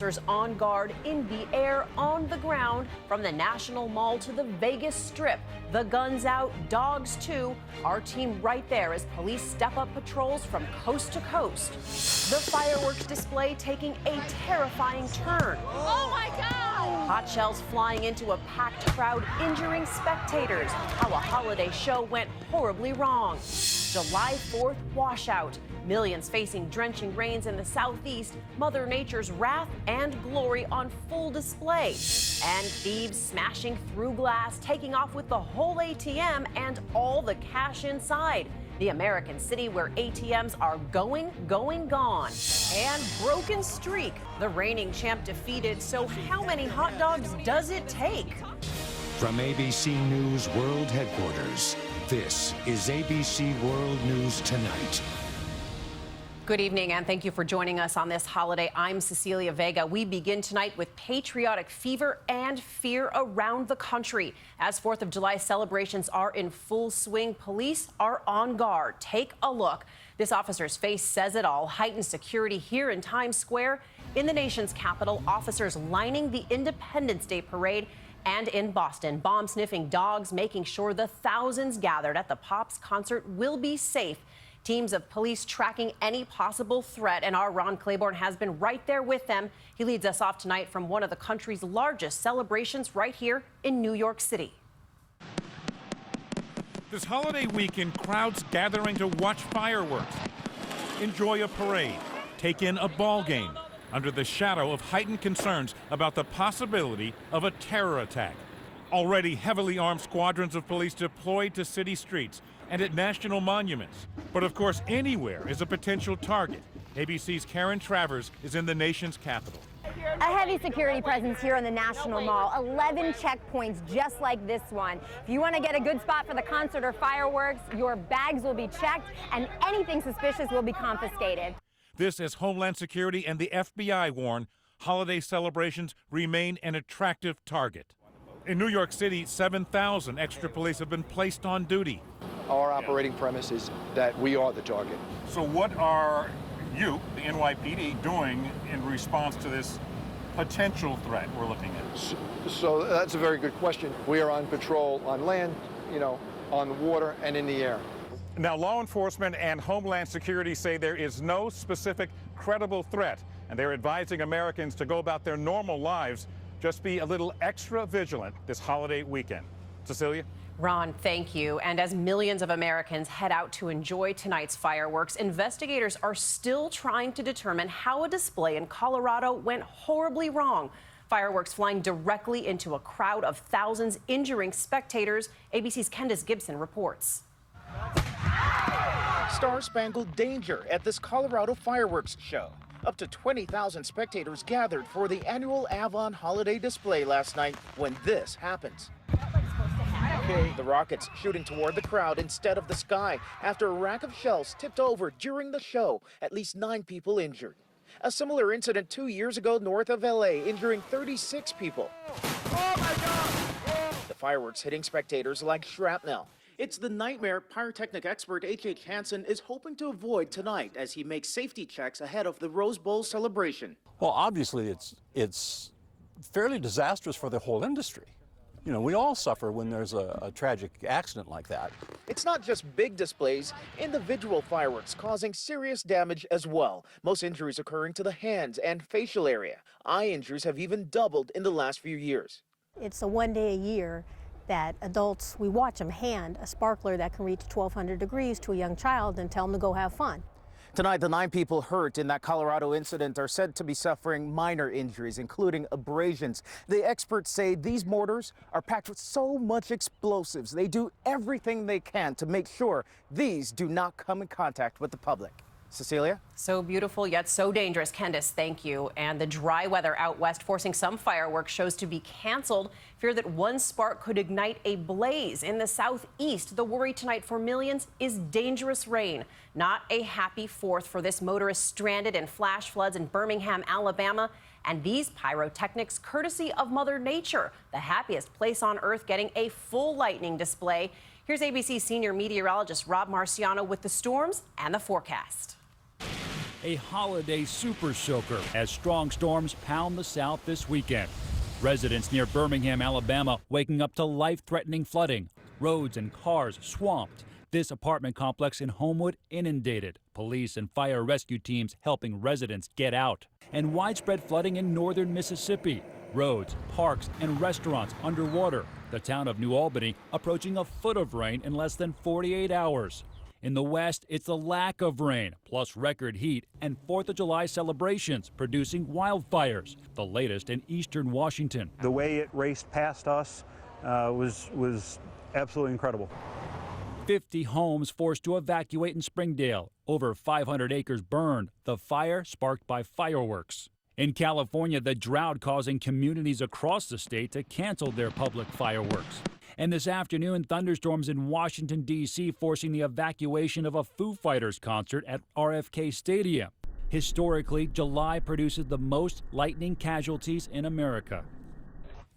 On guard, in the air, on the ground, from the National Mall to the Vegas Strip. The guns out, dogs too. Our team right there as police step up patrols from coast to coast. The fireworks display taking a terrifying turn. Oh my God! Hot shells flying into a packed crowd, injuring spectators. How a holiday show went horribly wrong. July 4th washout. Millions facing drenching rains in the southeast, Mother Nature's wrath and glory on full display. And thieves smashing through glass, taking off with the whole ATM and all the cash inside. The American city where ATMs are going, gone. And broken streak. The reigning champ defeated, so how many hot dogs does it take? From ABC News World Headquarters, this is ABC World News Tonight. Good evening, and thank you for joining us on this holiday. I'm Cecilia Vega. We begin tonight with patriotic fever and fear around the country. As 4th of July celebrations are in full swing, police are on guard. Take a look. This officer's face says it all. Heightened security here in Times Square. In the nation's capital, officers lining the Independence Day parade. And in Boston, bomb-sniffing dogs making sure the thousands gathered at the Pops concert will be safe. Teams of police tracking any possible threat, and our Ron Claiborne has been right there with them. He leads us off tonight from one of the country's largest celebrations right here in New York City. This holiday weekend, crowds gathering to watch fireworks, enjoy a parade, take in a ball game, under the shadow of heightened concerns about the possibility of a terror attack. Already heavily armed squadrons of police deployed to city streets and at national monuments. But of course, anywhere is a potential target. ABC's Karen Travers is in the nation's capital. A heavy security presence here on the National Mall. 11 checkpoints just like this one. If you want to get a good spot for the concert or fireworks, your bags will be checked and anything suspicious will be confiscated. This as Homeland Security and the FBI warn holiday celebrations remain an attractive target. In New York City, 7,000 extra police have been placed on duty. Our operating premise is that we are the target. So what are you, the NYPD, doing in response to this potential threat we're looking at? So that's a very good question. We are on patrol on land, on the water and in the air. Now, law enforcement and Homeland Security say there is no specific credible threat, and they're advising Americans to go about their normal lives. Just be a little extra vigilant this holiday weekend. Cecilia? Ron, thank you. And as millions of Americans head out to enjoy tonight's fireworks, investigators are still trying to determine how a display in Colorado went horribly wrong. Fireworks flying directly into a crowd of thousands, injuring spectators. ABC's Candace Gibson reports. Star-spangled danger at this Colorado fireworks show. Up to 20,000 spectators gathered for the annual Avon holiday display last night when this happens. The rockets shooting toward the crowd instead of the sky after a rack of shells tipped over during the show. At least 9 people injured. A similar incident 2 years ago north of LA, injuring 36 people. Oh my God! The fireworks hitting spectators like shrapnel. It's the nightmare pyrotechnic expert H.H. Hansen is hoping to avoid tonight as he makes safety checks ahead of the Rose Bowl celebration. Well, obviously it's fairly disastrous for the whole industry. You know, we all suffer when there's a tragic accident like that. It's not just big displays, individual fireworks causing serious damage as well. Most injuries occurring to the hands and facial area. Eye injuries have even doubled in the last few years. It's a one day a year that adults, we watch them hand a sparkler that can reach 1,200 degrees to a young child and tell them to go have fun. Tonight, the 9 people hurt in that Colorado incident are said to be suffering minor injuries, including abrasions. The experts say these mortars are packed with so much explosives. They do everything they can to make sure these do not come in contact with the public. Cecilia? So beautiful, yet so dangerous. Candace, thank you. And the dry weather out west forcing some fireworks shows to be canceled. Fear that one spark could ignite a blaze in the southeast. The worry tonight for millions is dangerous rain. Not a happy 4th for this motorist stranded in flash floods in Birmingham, Alabama. And these pyrotechnics courtesy of Mother Nature, the happiest place on earth getting a full lightning display. Here's ABC senior meteorologist Rob Marciano with the storms and the forecast. a holiday super soaker as strong storms pound the South this weekend. Residents near Birmingham, Alabama, waking up to life-threatening flooding. Roads and cars swamped. This apartment complex in Homewood inundated. Police and fire rescue teams helping residents get out. And widespread flooding in northern Mississippi. Roads, parks, and restaurants underwater. The town of New Albany approaching a foot of rain in less than 48 hours. In the West, it's the lack of rain, plus record heat and 4th of July celebrations producing wildfires, the latest in eastern Washington. The way it raced past us was absolutely incredible. 50 homes forced to evacuate in Springdale. Over 500 acres burned, the fire sparked by fireworks. In California, the drought causing communities across the state to cancel their public fireworks. And this afternoon, thunderstorms in Washington, D.C. forcing the evacuation of a Foo Fighters concert at RFK Stadium. Historically, July produces the most lightning casualties in America.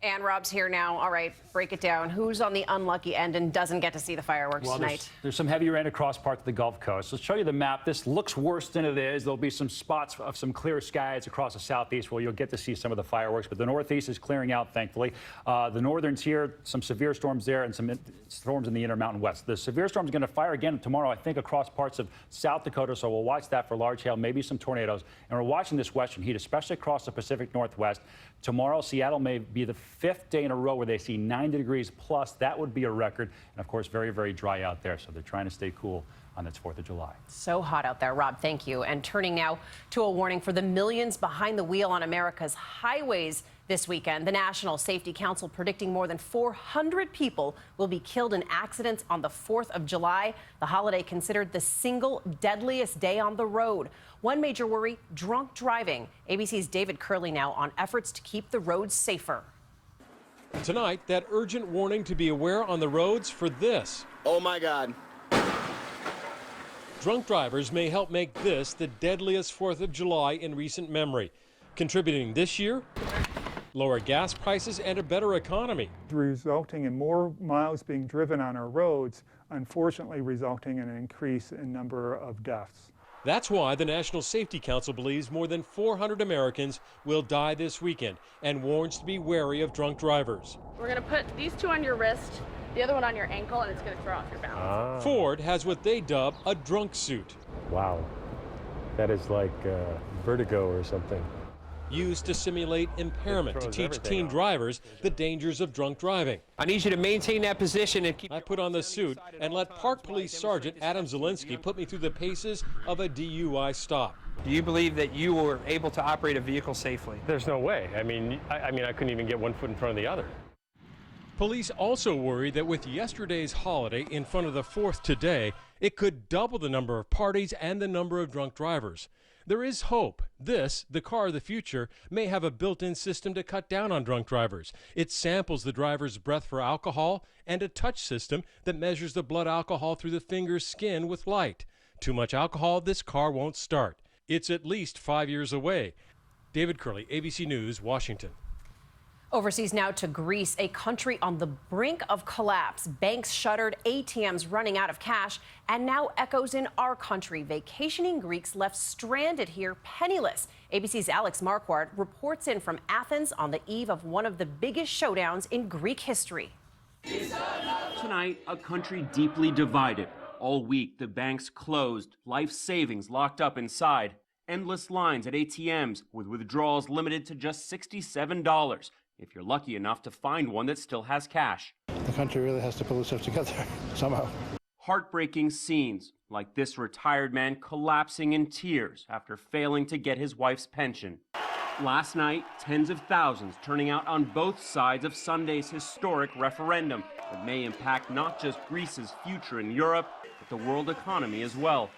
And Rob's here now. All right, break it down. Who's on the unlucky end and doesn't get to see the fireworks tonight? There's some heavy rain across parts of the Gulf Coast. Let's show you the map. This looks worse than it is. There'll be some spots of some clear skies across the southeast where you'll get to see some of the fireworks, but the northeast is clearing out, thankfully. The northerns here, some severe storms there and some storms in the Intermountain West. The severe storm is going to fire again tomorrow, I think, across parts of South Dakota, so we'll watch that for large hail, maybe some tornadoes. And we're watching this western heat, especially across the Pacific Northwest. Tomorrow, Seattle may be the 5th day in a row where they see 90 degrees plus. That would be a record. And of course, very, very dry out there. So they're trying to stay cool on this 4th of July. So hot out there, Rob. Thank you. And turning now to a warning for the millions behind the wheel on America's highways this weekend. The National Safety Council predicting more than 400 people will be killed in accidents on the 4th of July. The holiday considered the single deadliest day on the road. One major worry, drunk driving. ABC's David Curley now on efforts to keep the roads safer. Tonight, that urgent warning to be aware on the roads for this. Oh my God. Drunk drivers may help make this the deadliest 4th of July in recent memory. Contributing this year, lower gas prices and a better economy. Resulting in more miles being driven on our roads, unfortunately resulting in an increase in number of deaths. That's why the National Safety Council believes more than 400 Americans will die this weekend and warns to be wary of drunk drivers. We're going to put these two on your wrist, the other one on your ankle, and it's going to throw off your balance. Ford has what they dub a drunk suit. Wow, that is like vertigo or something. Used to simulate impairment to teach teen drivers the dangers of drunk driving. I need you to maintain that position and keep... I put on the suit and let Park Police Sergeant Adam Zielinski put me through the paces of a DUI stop. Do you believe that you were able to operate a vehicle safely? There's no way. I mean, I couldn't even get one foot in front of the other. Police also worry that with yesterday's holiday in front of the 4th today, it could double the number of parties and the number of drunk drivers. There is hope. This, the car of the future, may have a built-in system to cut down on drunk drivers. It samples the driver's breath for alcohol and a touch system that measures the blood alcohol through the finger's skin with light. Too much alcohol, this car won't start. It's at least 5 years away. David Curley, ABC News, Washington. Overseas now to Greece, a country on the brink of collapse. Banks shuttered, ATMs running out of cash, and now echoes in our country. Vacationing Greeks left stranded here penniless. ABC's Alex Marquardt reports in from Athens on the eve of one of the biggest showdowns in Greek history. Tonight, a country deeply divided. All week, the banks closed, life savings locked up inside. Endless lines at ATMs with withdrawals limited to just $67. If you're lucky enough to find one that still has cash. The country really has to pull itself together somehow. Heartbreaking scenes, like this retired man collapsing in tears after failing to get his wife's pension. Last night, tens of thousands turning out on both sides of Sunday's historic referendum that may impact not just Greece's future in Europe, but the world economy as well.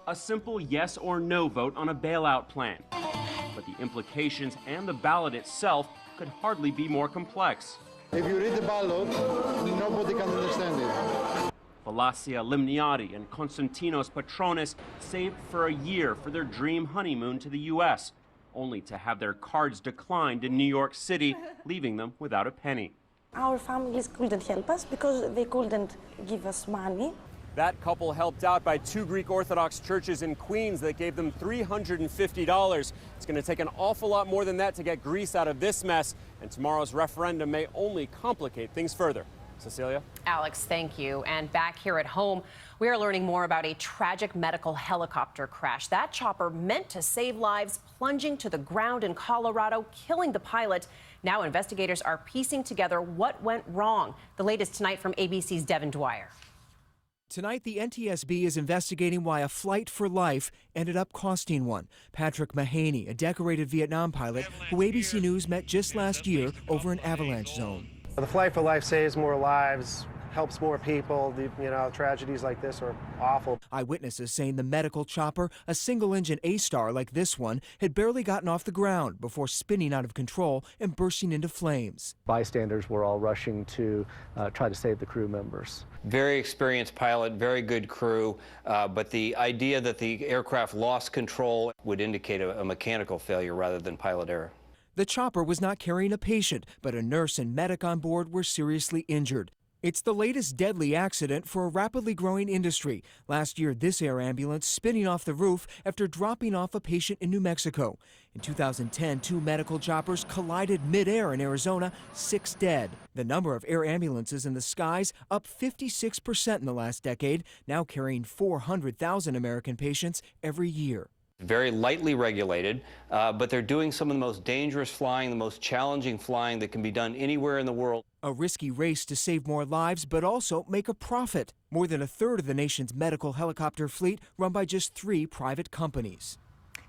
A simple yes or no vote on a bailout plan. But the implications and the ballot itself could hardly be more complex. If you read the ballot, nobody can understand it. Valasia Limniadi and Konstantinos Patronis saved for a year for their dream honeymoon to the U.S., only to have their cards declined in New York City, leaving them without a penny. Our families couldn't help us because they couldn't give us money. That couple helped out by 2 Greek Orthodox churches in Queens that gave them $350. It's going to take an awful lot more than that to get Greece out of this mess, and tomorrow's referendum may only complicate things further. Cecilia? Alex, thank you. And back here at home, we are learning more about a tragic medical helicopter crash. That chopper meant to save lives plunging to the ground in Colorado, killing the pilot. Now investigators are piecing together what went wrong. The latest tonight from ABC's Devin Dwyer. Tonight, the NTSB is investigating why a flight for life ended up costing one. Patrick Mahaney, a decorated Vietnam pilot who ABC News met just last year over an avalanche zone. The Flight for Life saves more lives, helps more people. Tragedies like this are awful. Eyewitnesses saying the medical chopper, a single-engine A-Star like this one, had barely gotten off the ground before spinning out of control and bursting into flames. Bystanders were all rushing to try to save the crew members. Very experienced pilot, very good crew, but the idea that the aircraft lost control would indicate a mechanical failure rather than pilot error. The chopper was not carrying a patient, but a nurse and medic on board were seriously injured. It's the latest deadly accident for a rapidly growing industry. Last year, this air ambulance spinning off the roof after dropping off a patient in New Mexico. In 2010, 2 medical choppers collided midair in Arizona, 6 dead. The number of air ambulances in the skies up 56% in the last decade, now carrying 400,000 American patients every year. Very lightly regulated, but they're doing some of the most dangerous flying, the most challenging flying that can be done anywhere in the world. A risky race to save more lives, but also make a profit. More than a third of the nation's medical helicopter fleet run by just 3 private companies.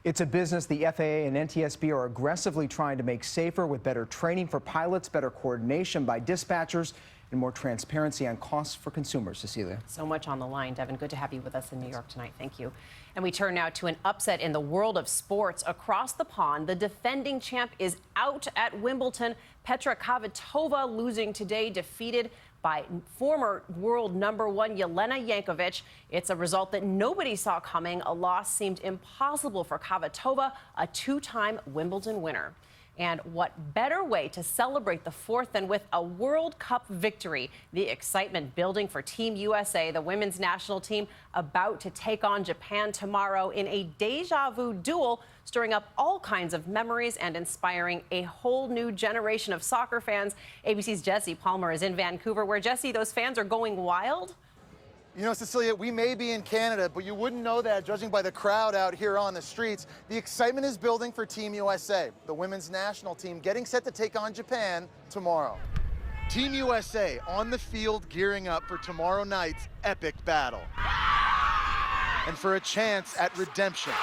It's a business the FAA and NTSB are aggressively trying to make safer with better training for pilots, better coordination by dispatchers, and more transparency on costs for consumers. Cecilia. So much on the line, Devin. Good to have you with us in New York tonight. Thank you. And we turn now to an upset in the world of sports. Across the pond, the defending champ is out at Wimbledon. Petra Kvitova losing today, defeated by former world number 1 Wjla Jankovic. It's a result that nobody saw coming. A loss seemed impossible for Kvitova, a 2-time Wimbledon winner. And what better way to celebrate the 4th than with a World Cup victory? The excitement building for Team USA, the women's national team, about to take on Japan tomorrow in a deja vu duel, stirring up all kinds of memories and inspiring a whole new generation of soccer fans. ABC's Jesse Palmer is in Vancouver, where, Jesse, those fans are going wild. You know, Cecilia, we may be in Canada, but you wouldn't know that judging by the crowd out here on the streets. The excitement is building for Team USA, the women's national team getting set to take on Japan tomorrow. Team USA on the field gearing up for tomorrow night's epic battle. And for a chance at redemption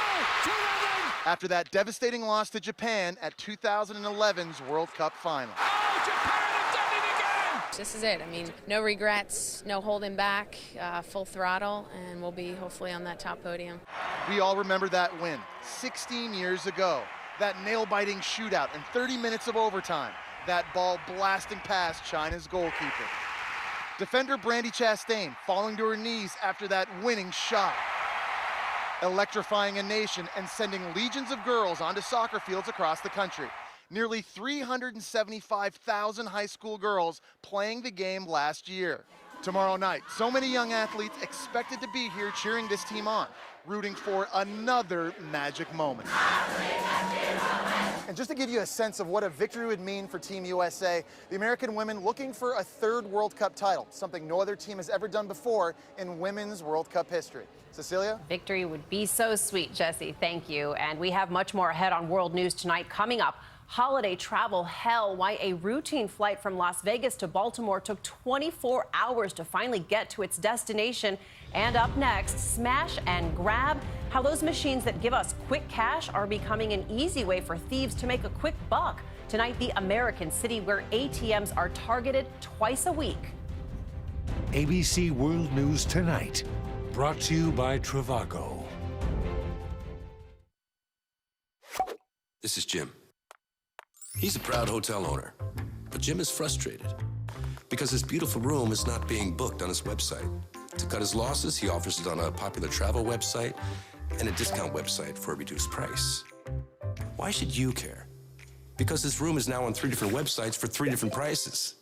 after that devastating loss to Japan at 2011's World Cup final. This is it. I mean, no regrets, no holding back, full throttle, and we'll be hopefully on that top podium. We all remember that win 16 years ago, that nail-biting shootout and 30 minutes of overtime, that ball blasting past China's goalkeeper. Defender Brandi Chastain falling to her knees after that winning shot. Electrifying a nation and sending legions of girls onto soccer fields across the country. Nearly 375,000 high school girls playing the game last year. Tomorrow night, so many young athletes expected to be here cheering this team on, rooting for another magic moment. And just to give you a sense of what a victory would mean for Team USA, the American women looking for a 3rd World Cup title, something no other team has ever done before in women's World Cup history. Cecilia? Victory would be so sweet, Jesse. Thank you. And we have much more ahead on World News tonight. Coming up, holiday travel hell, why a routine flight from Las Vegas to Baltimore took 24 hours to finally get to its destination. And up next, smash and grab, how those machines that give us quick cash are becoming an easy way for thieves to make a quick buck. Tonight, the American city where ATMs are targeted twice a week. ABC World News Tonight, brought to you by Trivago. This is Jim. He's a proud hotel owner, but Jim is frustrated because his beautiful room is not being booked on his website. To cut his losses, he offers it on a popular travel website and a discount website for a reduced price. Why should you care? Because his room is now on 3 different websites for 3 different prices.